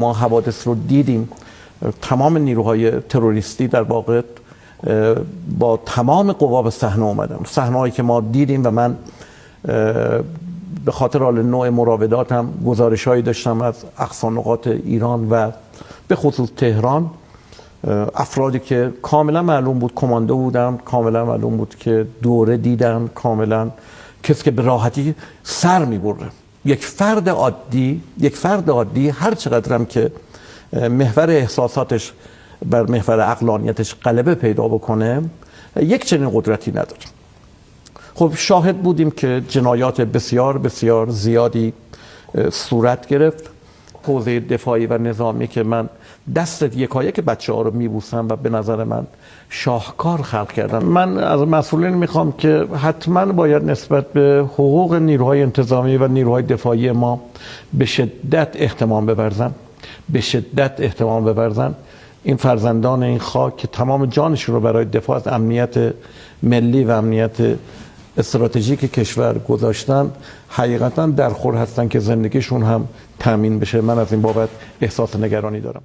ما حوادث رو دیدیم، تمام نیروهای تروریستی در واقع با تمام قوا به صحنه اومدن. صحنه‌هایی که ما دیدیم و من به خاطر حال نوع مراوداتم گزارش‌هایی داشتم از اقصا نقاط ایران و به خصوص تهران، افرادی که کاملا معلوم بود کماندو بودن، کاملا معلوم بود که دوره دیدن، کاملا کسی که به راحتی سر می‌بره. یک فرد عادی هر چقدر هم که محور احساساتش بر محور عقلانیتش غلبه پیدا بکنه، یک چنین قدرتی نداره. خب شاهد بودیم که جنایات بسیار بسیار زیادی صورت گرفت. حوزه دفاعی و نظامی که من دست یکایک بچه‌ها رو میبوسم و به نظر من شاهکار خلق کردن. من از مسئولین میخوام که حتما باید نسبت به حقوق نیروهای انتظامی و نیروهای دفاعی ما به شدت احترام بورزن. این فرزندان این خاک که تمام جانشون رو برای دفاع از امنیت ملی و امنیت استراتژیک کشور گذاشتن، حقیقتا در خور هستن که زندگیشون هم تامین بشه. من از این بابت احساس نگرانی دارم.